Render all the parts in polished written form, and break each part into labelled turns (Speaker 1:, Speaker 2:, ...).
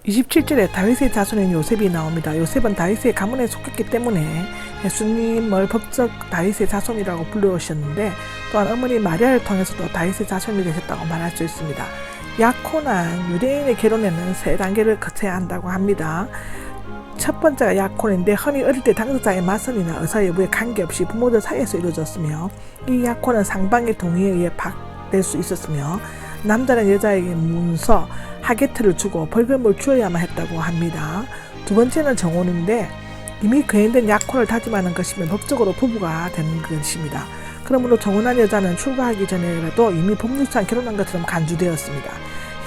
Speaker 1: 27절에 다윗의 자손인 요셉이 나옵니다. 요셉은 다윗의 가문에 속했기 때문에 예수님을 법적 다윗의 자손이라고 불러오셨는데, 또한 어머니 마리아를 통해서도 다윗의 자손이 되셨다고 말할 수 있습니다. 약혼한 유대인의 결혼에는 세 단계를 거쳐야 한다고 합니다. 첫 번째가 약혼인데, 흔히 어릴 때 당사자의 맞선이나 의사 여부에 관계없이 부모들 사이에서 이루어졌으며, 이 약혼은 상방의 동의에 의해 파악될 수 있었으며, 남자는 여자에게 문서, 하계트를 주고 벌금을 주어야만 했다고 합니다. 두 번째는 정혼인데, 이미 거행된 약혼을 다짐하는 것이면 법적으로 부부가 되는 것입니다. 그러므로 정혼한 여자는 출가하기 전에라도 이미 법률상 결혼한 것처럼 간주되었습니다.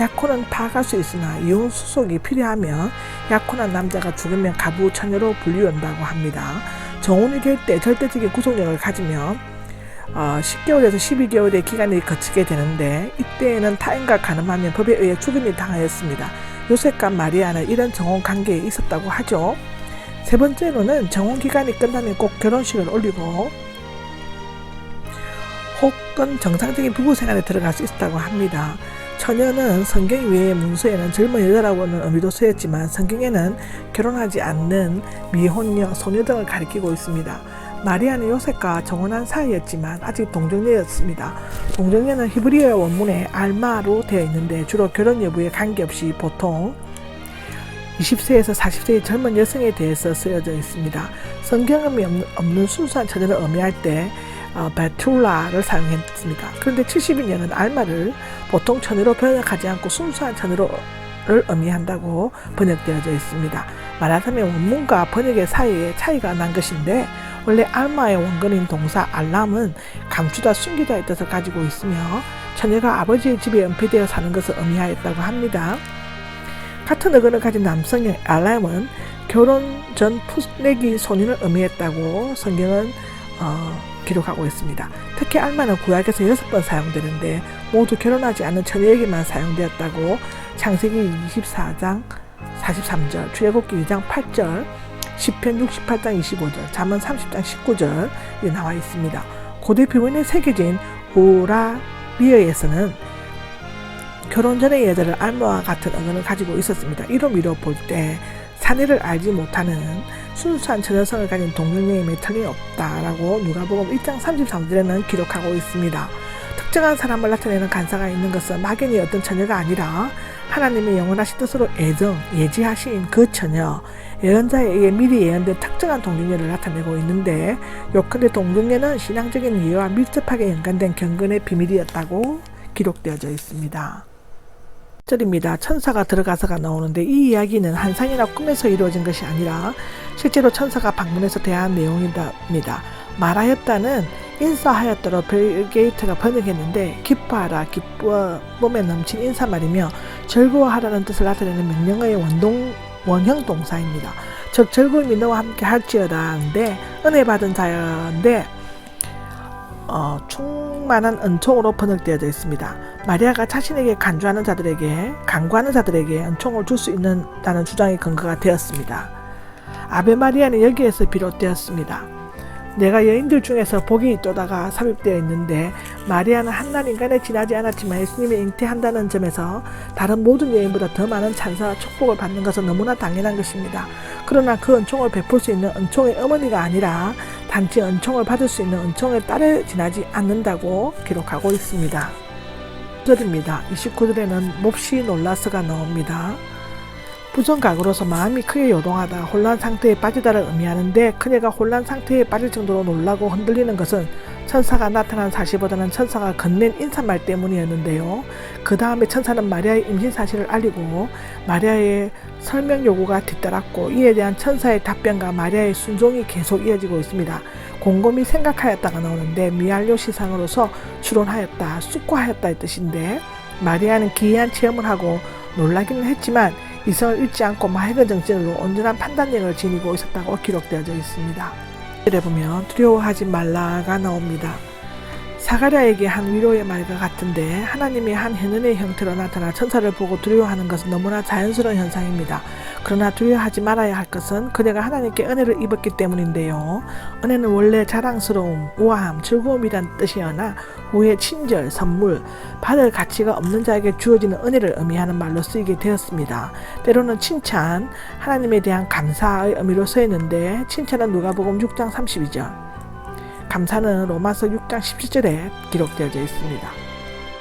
Speaker 1: 약혼은 파악할 수 있으나 이혼 수속이 필요하면 약혼한 남자가 죽으면 가부 처녀로 분류한다고 합니다. 정혼이 될 때 절대적인 구속력을 가지면 10개월에서 12개월의 기간이 거치게 되는데, 이때에는 타인과 간음하면 법에 의해 죽임이 당하였습니다. 요셉과 마리아는 이런 정혼 관계에 있었다고 하죠. 세 번째로는 정혼 기간이 끝나면 꼭 결혼식을 올리고 혹은 정상적인 부부 생활에 들어갈 수 있었다고 합니다. 처녀는 성경 외의 문서에는 젊은 여자라고는 의미도 쓰였지만, 성경에는 결혼하지 않는 미혼녀, 소녀 등을 가리키고 있습니다. 마리아는 요셉과 정혼한 사이였지만 아직 동정녀였습니다. 동정녀는 히브리어 원문에 알마로 되어 있는데, 주로 결혼 여부에 관계없이 보통 20세에서 40세의 젊은 여성에 대해서 쓰여져 있습니다. 성경음이 없는 순수한 처녀를 의미할 때 베툴라를 사용했습니다. 그런데 70년은 알마를 보통 처녀로 번역하지 않고 순수한 처녀를 의미한다고 번역되어져 있습니다. 말하자면 원문과 번역의 사이에 차이가 난 것인데, 원래 알마의 원근인 동사 알람은 감추다, 숨기다의 뜻을 가지고 있으며 처녀가 아버지의 집에 은폐되어 사는 것을 의미하였다고 합니다. 같은 어근을 가진 남성의 알람은 결혼 전 풋내기 소년을 의미했다고 성경은 기록하고 있습니다. 특히 알마는 구약에서 6번 사용되는데 모두 결혼하지 않은 처녀에게만 사용되었다고 창세기 24장 43절, 출애굽기 2장 8절, 시편 68장 25절, 잠언 30장 19절이 나와 있습니다. 고대 표본에 새겨진 오라비어에서는 결혼 전의 여자를 알마와 같은 어근을 가지고 있었습니다. 이로미로 볼 때 사내를 알지 못하는 순수한 처녀성을 가진 동정녀임에 틀림없다라고 누가복음 1장 33절에는 기록하고 있습니다. 특정한 사람을 나타내는 간사가 있는 것은 막연히 어떤 처녀가 아니라 하나님의 영원하신 뜻으로 예지하신 그 처녀, 예언자에 의해 미리 예언된 특정한 동정녀를 나타내고 있는데, 요컨대 동정녀는 신앙적인 이해와 밀접하게 연관된 경건의 비밀이었다고 기록되어져 있습니다. 절입니다. 천사가 들어가서가 나오는데, 이 이야기는 환상이나 꿈에서 이루어진 것이 아니라 실제로 천사가 방문해서 대한 내용입니다. 말하였다는 인사하였다로 빌 게이트가 번역했는데, 기뻐하라, 기쁨에 넘친 인사말이며 즐거워하라는 뜻을 나타내는 명령어의 원형 동사입니다. 즉 즐거움이 너와 함께 할지어다인데, 은혜 받은 자인데 충만한 은총으로 번역되어져 있습니다. 마리아가 자신에게 간구하는 자들에게 은총을 줄 수 있다는 주장의 근거가 되었습니다. 아베 마리아는 여기에서 비롯되었습니다. 내가 여인들 중에서 복이 있도다가 삽입되어 있는데, 마리아는 한낱 인간에 지나지 않았지만 예수님이 잉태한다는 점에서 다른 모든 여인보다 더 많은 찬사와 축복을 받는 것은 너무나 당연한 것입니다. 그러나 그 은총을 베풀 수 있는 은총의 어머니가 아니라 단지 은총을 받을 수 있는 은총의 딸에 지나지 않는다고 기록하고 있습니다. 9절입니다. 29절에는 몹시 놀라서가 나옵니다. 부정각으로서 마음이 크게 요동하다, 혼란 상태에 빠지다를 의미하는데, 그녀가 혼란 상태에 빠질 정도로 놀라고 흔들리는 것은 천사가 나타난 사실보다는 천사가 건넨 인사말 때문이었는데요. 그 다음에 천사는 마리아의 임신 사실을 알리고 마리아의 설명 요구가 뒤따랐고, 이에 대한 천사의 답변과 마리아의 순종이 계속 이어지고 있습니다. 곰곰이 생각하였다가 나오는데, 미알료시상으로서 추론하였다, 숙고하였다의 뜻인데, 마리아는 기이한 체험을 하고 놀라기는 했지만 이성을 잃지 않고 맑은 정신으로 온전한 판단력을 지니고 있었다고 기록되어져 있습니다. 이를 보면 두려워하지 말라가 나옵니다. 사가랴에게 한 위로의 말과 같은데, 하나님이 한 현연의 형태로 나타나 천사를 보고 두려워하는 것은 너무나 자연스러운 현상입니다. 그러나 두려워하지 말아야 할 것은 그녀가 하나님께 은혜를 입었기 때문인데요. 은혜는 원래 자랑스러움, 우아함, 즐거움이란 뜻이거나 후회, 친절, 선물, 받을 가치가 없는 자에게 주어지는 은혜를 의미하는 말로 쓰이게 되었습니다. 때로는 칭찬, 하나님에 대한 감사의 의미로 쓰였는데 칭찬은 누가복음 6장 32절, 감사는 로마서 6장 17절에 기록되어져 있습니다.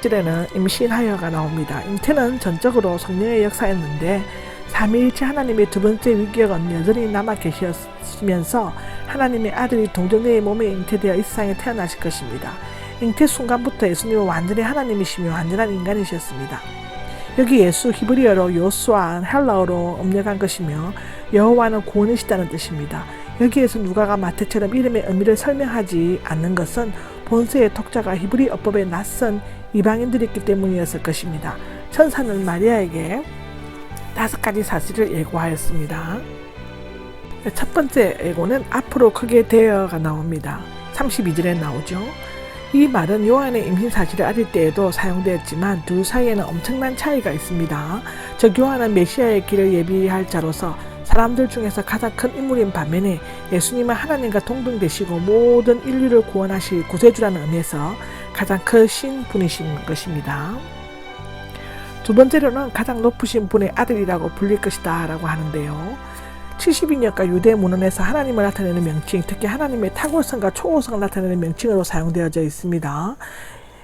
Speaker 1: 1절에는 임신하여가 나옵니다. 잉태는 전적으로 성령의 역사였는데 삼위일체 하나님의 두 번째 위격은 여전히 남아 계시면서 하나님의 아들이 동정녀의 몸에 잉태되어 이 세상에 태어나실 것입니다. 잉태 순간부터 예수님은 완전히 하나님이시며 완전한 인간이셨습니다. 여기 예수 히브리어로 요수아, 헬라어로 음력한 것이며 여호와는 구원이시다는 뜻입니다. 여기에서 누가가 마태처럼 이름의 의미를 설명하지 않는 것은 본서의 독자가 히브리 어법에 낯선 이방인들이었기 때문이었을 것입니다. 천사는 마리아에게 5가지 사실을 예고하였습니다. 첫 번째 예고는 앞으로 크게 되어가 나옵니다. 32절에 나오죠. 이 말은 요한의 임신 사실을 알릴 때에도 사용되었지만 둘 사이에는 엄청난 차이가 있습니다. 즉 요한은 메시아의 길을 예비할 자로서 사람들 중에서 가장 큰 인물인 반면에 예수님은 하나님과 동등되시고 모든 인류를 구원하실 구세주라는 의미에서 가장 크신 분이신 것입니다. 두 번째로는 가장 높으신 분의 아들이라고 불릴 것이다 라고 하는데요. 70인역과 유대 문헌에서 하나님을 나타내는 명칭, 특히 하나님의 탁월성과 초월성을 나타내는 명칭으로 사용되어져 있습니다.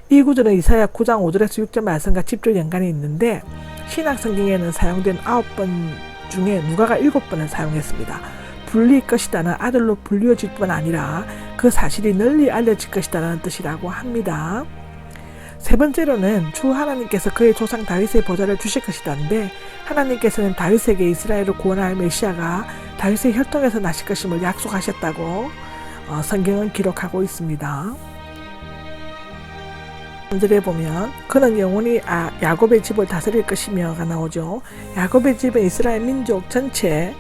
Speaker 1: 이 구절은 이사야 9장 5절에서 6절 말씀과 직접 연관이 있는데 신약 성경에는 사용된 9번 중에 누가가 7번을 사용했습니다. 불릴 것이다는 아들로 불리어질 뿐 아니라 그 사실이 널리 알려질 것이다라는 뜻이라고 합니다. 세 번째로는 주 하나님께서 그의 조상 다윗의 보좌를 주실 것이다는데 하나님께서는 다윗에게 이스라엘을 구원할 메시아가 다윗의 혈통에서 나실 것임을 약속하셨다고 성경은 기록하고 있습니다. 3절에 보면 그는 영원히 야곱의 집을 다스릴 것이며가 나오죠. 야곱의 집은 이스라엘 민족 전체라고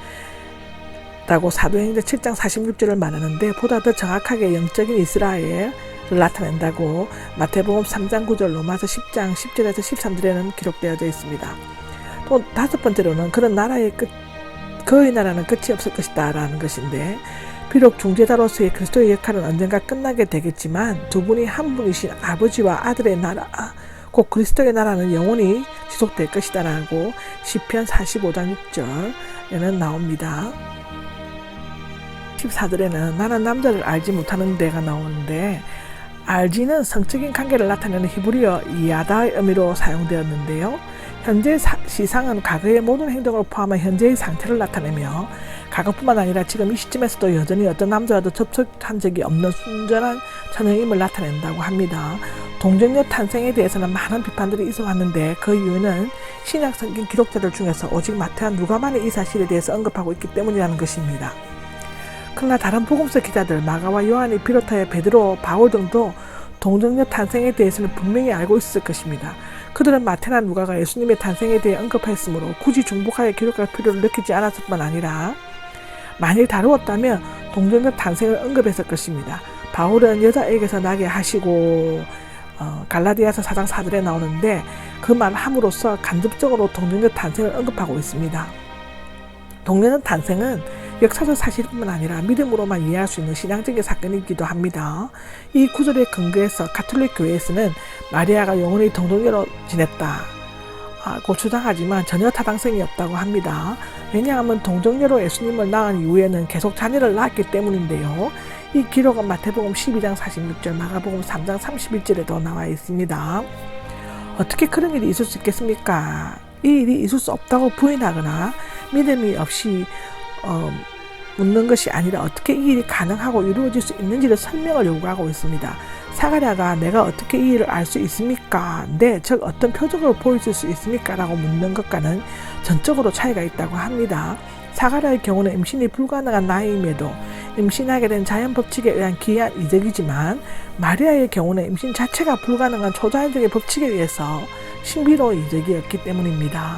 Speaker 1: 사도행전 7장 46절을 말하는데 보다 더 정확하게 영적인 이스라엘을 나타낸다고 마태복음 3장 9절, 로마서 10장 10절에서 13절에는 기록되어져 있습니다. 또 5번째로는 그런 그의 나라는 끝이 없을 것이다 라는 것인데 비록 중재자로서의 그리스도의 역할은 언젠가 끝나게 되겠지만 두 분이 한 분이신 아버지와 아들의 나라, 곧 그리스도의 나라는 영원히 지속될 것이다 라고 시편 45장 6절에는 나옵니다. 14절에는 나는 남자를 알지 못하는 데가 나오는데 알지는 성적인 관계를 나타내는 히브리어 이야다의 의미로 사용되었는데요. 현재 시상은 과거의 모든 행동을 포함한 현재의 상태를 나타내며 과거뿐만 아니라 지금 이 시점에서도 여전히 어떤 남자와도 접촉한 적이 없는 순전한 처녀임을 나타낸다고 합니다. 동정녀 탄생에 대해서는 많은 비판들이 있어 왔는데 그 이유는 신약 성경 기록자들 중에서 오직 마태와 누가만이 이 사실에 대해서 언급하고 있기 때문이라는 것입니다. 그러나 다른 복음서 기자들 마가와 요한이 비롯하여 베드로, 바울 등도 동정녀 탄생에 대해서는 분명히 알고 있었을 것입니다. 그들은 마태나 누가가 예수님의 탄생에 대해 언급하였으므로 굳이 중복하여 기록할 필요를 느끼지 않았을 뿐 아니라 만일 다루었다면 동정녀 탄생을 언급했을 것입니다. 바울은 여자에게서 나게 하시고 갈라디아서 4장 4절에 나오는데 그 말을 함으로써 간접적으로 동정녀 탄생을 언급하고 있습니다. 동정녀 탄생은 역사적 사실뿐만 아니라 믿음으로만 이해할 수 있는 신앙적인 사건이기도 합니다. 이 구절에 근거해서 가톨릭 교회에서는 마리아가 영원히 동정녀로 지냈다고 주장하지만 전혀 타당성이 없다고 합니다. 왜냐하면 동정녀로 예수님을 낳은 이후에는 계속 자녀를 낳았기 때문인데요. 이 기록은 마태복음 12장 46절, 마가복음 3장 31절에도 나와 있습니다. 어떻게 그런 일이 있을 수 있겠습니까? 이 일이 있을 수 없다고 부인하거나 믿음이 없이 묻는 것이 아니라 어떻게 이 일이 가능하고 이루어질 수 있는지를 설명을 요구하고 있습니다. 사가랴가 내가 어떻게 이 일을 알 수 있습니까? 네, 즉 어떤 표적으로 보여줄 수 있습니까? 라고 묻는 것과는 전적으로 차이가 있다고 합니다. 사가랴의 경우는 임신이 불가능한 나이임에도 임신하게 된 자연 법칙에 의한 기이한 이적이지만 마리아의 경우는 임신 자체가 불가능한 초자연적인 법칙에 의해서 신비로운 이적이었기 때문입니다.